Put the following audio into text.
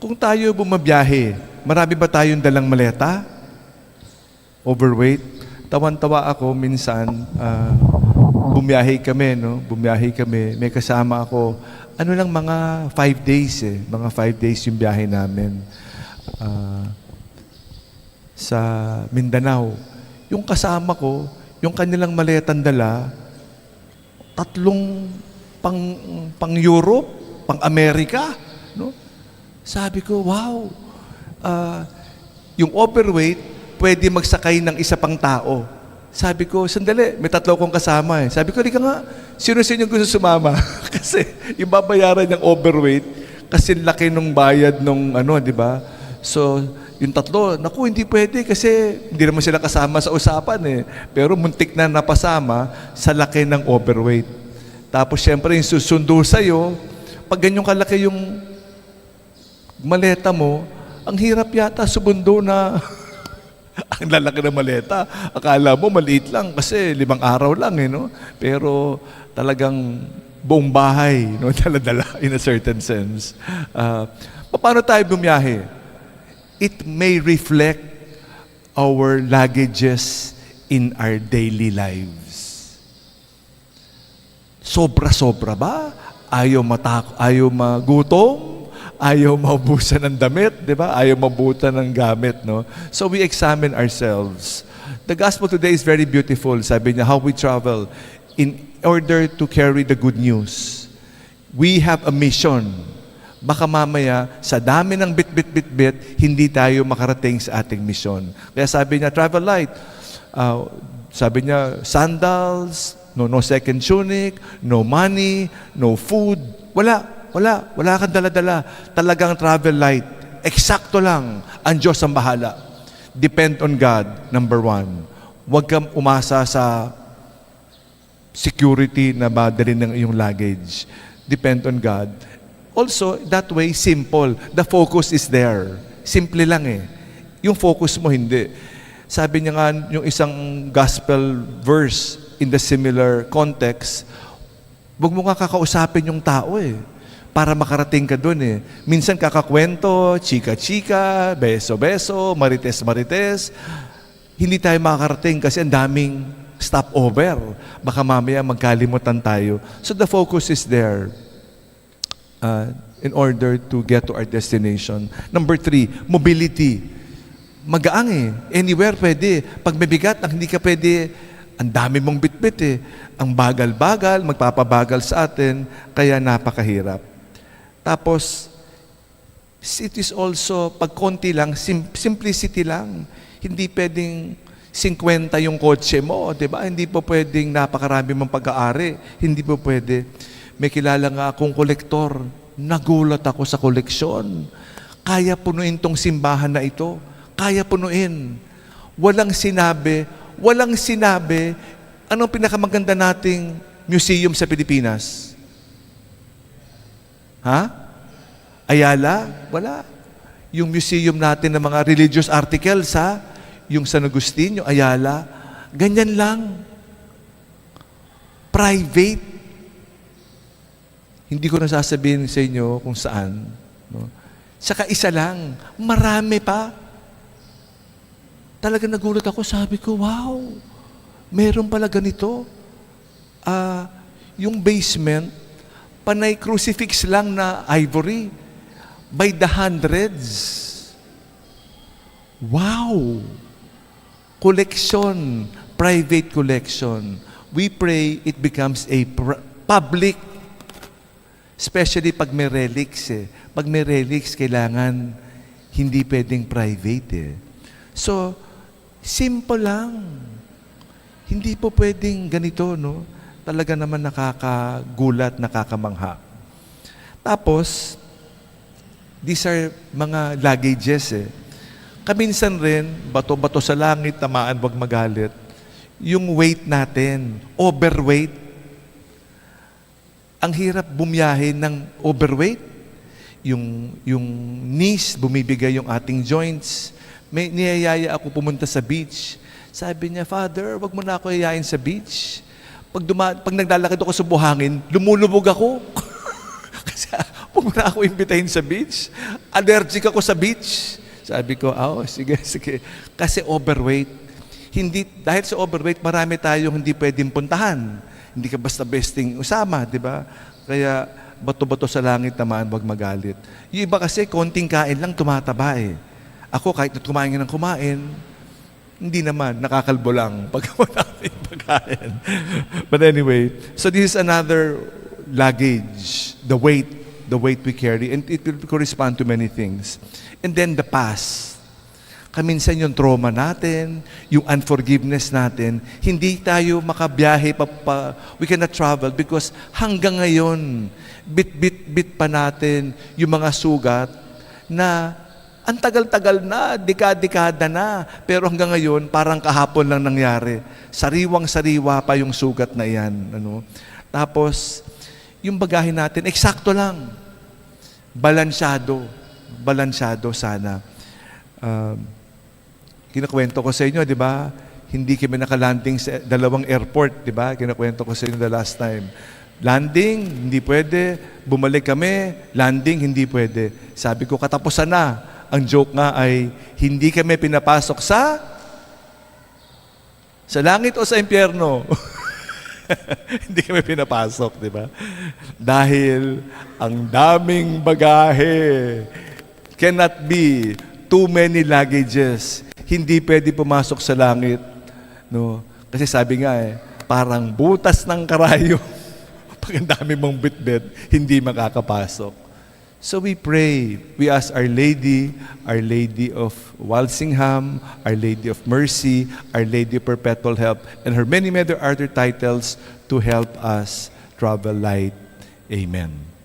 Kung tayo bumabiyahe, marami ba tayong dalang maleta? Overweight? Tawan-tawa ako minsan, bumiyahe kami, no? Bumiyahe kami, may kasama ako, ano lang mga 5 days mga 5 days yung biyahe namin sa Mindanao. Yung kasama ko, yung kanilang maletang dala, 3 pang Europe, pang Amerika, no? Sabi ko, wow, yung overweight, pwede magsakay ng isa pang tao. Sabi ko, sandali, may 3 akong kasama eh. Sabi ko, di ka nga, sino sa inyo gusto sumama? Kasi yung babayaran ng overweight, kasi laki nung bayad nung di ba? So, yung 3, naku, hindi pwede kasi hindi naman sila kasama sa usapan eh. Pero muntik na napasama sa laki ng overweight. Tapos, syempre, yung susundo sa'yo, pag ganyong kalaki yung maleta mo, ang hirap yata subundo na ang lalaki na maleta. Akala mo maliit lang kasi 5 araw lang no? Pero talagang buong bahay, no? Dala-dala in a certain sense. Paano tayo bumiyahe? It may reflect our luggages in our daily lives. Sobra-sobra ba? Ayaw magutom? Ayaw maubusan ng damit, di ba? Ayaw mabutan ng gamit, no? So we examine ourselves. The gospel today is very beautiful. Sabi niya, how we travel in order to carry the good news. We have a mission. Baka mamaya, sa dami ng bit, hindi tayo makarating sa ating mission. Kaya sabi niya, travel light. Sabi niya, sandals, no second tunic, no money, no food. Wala kang dala-dala. Talagang travel light. Eksakto lang. Ang Diyos ang bahala. Depend on God, number 1. Huwag kang umasa sa security na madali ng iyong luggage. Depend on God. Also, that way, simple. The focus is there. Simple lang Yung focus mo, hindi. Sabi niya nga, yung isang gospel verse in the similar context, huwag mo nga kakausapin yung tao para makarating ka doon Minsan kakakwento, chika-chika, beso-beso, marites-marites. Hindi tayo makakarating kasi ang daming stopover. Baka mamaya magkalimutan tayo. So the focus is there in order to get to our destination. Number 3, mobility. Magaang Anywhere pwede. Pag mabigat, hindi ka pwede, ang dami mong bitbit Ang bagal-bagal, magpapabagal sa atin, kaya napakahirap. Tapos, it is also, pag konti lang, simplicity lang. Hindi pwedeng 50 yung kotse mo, di ba? Hindi po pwedeng napakarami mong pag-aari. Hindi po pwede. May kilala nga akong kolektor. Nagulat ako sa koleksyon. Kaya punuin tong simbahan na ito. Kaya punuin. Walang sinabi, anong pinakamaganda nating museum sa Pilipinas? Ayala? Wala. Yung museum natin ng mga religious articles, yung San Agustin, yung Ayala, ganyan lang. Private. Hindi ko nasasabihin sa inyo kung saan. No? Saka isa lang, marami pa. Talaga nagulat ako, sabi ko, wow, meron pala ganito. Yung basement, panay crucifix lang na ivory by the hundreds. Wow! Collection, private collection. We pray it becomes a public, especially pag may relics. Pag may relics, kailangan hindi pwedeng private. So, simple lang. Hindi po pwedeng ganito, no? Talaga naman nakakagulat, nakakamangha. Tapos, these are mga luggages Kaminsan rin, bato-bato sa langit, tamaan, wag magalit. Yung weight natin, overweight. Ang hirap bumiyahe ng overweight. Yung knees, bumibigay yung ating joints. May niyayaya ako pumunta sa beach. Sabi niya, Father, wag mo na ako yayain sa beach. Pag naglalakad ako sa buhangin, lumulubog ako. Kasi huwag mo na ako imbitahin sa beach. Allergic ako sa beach. Sabi ko, sige, sige. Kasi overweight. Dahil sa overweight, marami tayong hindi pwedeng puntahan. Hindi ka basta besting usama, di ba? Kaya, bato-bato sa langit naman, wag magalit. Yung iba kasi, konting kain lang, tumataba eh. Ako, kahit na kumain ng kumain, hindi naman, nakakalbo lang pag natin pagkain. But anyway, so this is another luggage, the weight we carry, and it will correspond to many things. And then the past. Kaminsan yung trauma natin, yung unforgiveness natin, hindi tayo makabiyahe, we cannot travel because hanggang ngayon, bit pa natin yung mga sugat na ang tagal-tagal na, dekada na, pero hanggang ngayon, parang kahapon lang nangyari. Sariwang-sariwa pa yung sugat na yan. Tapos, yung bagahe natin, eksakto lang. Balansyado sana. Kinakwento ko sa inyo, di ba? Hindi kami nakalanding sa dalawang airport, di ba? Kinakwento ko sa inyo the last time. Landing, hindi pwede. Bumalik kami, landing, hindi pwede. Sabi ko, katapusan na. Ang joke nga ay, hindi kami pinapasok sa langit o sa impyerno. Hindi kami pinapasok, di ba? Dahil ang daming bagahe, cannot be too many luggages. Hindi pwede pumasok sa langit. No? Kasi sabi nga parang butas ng karayo. Pag ang dami mong bitbit, hindi makakapasok. So we pray. We ask Our Lady of Walsingham, Our Lady of Mercy, Our Lady of Perpetual Help, and her many other titles to help us travel light. Amen.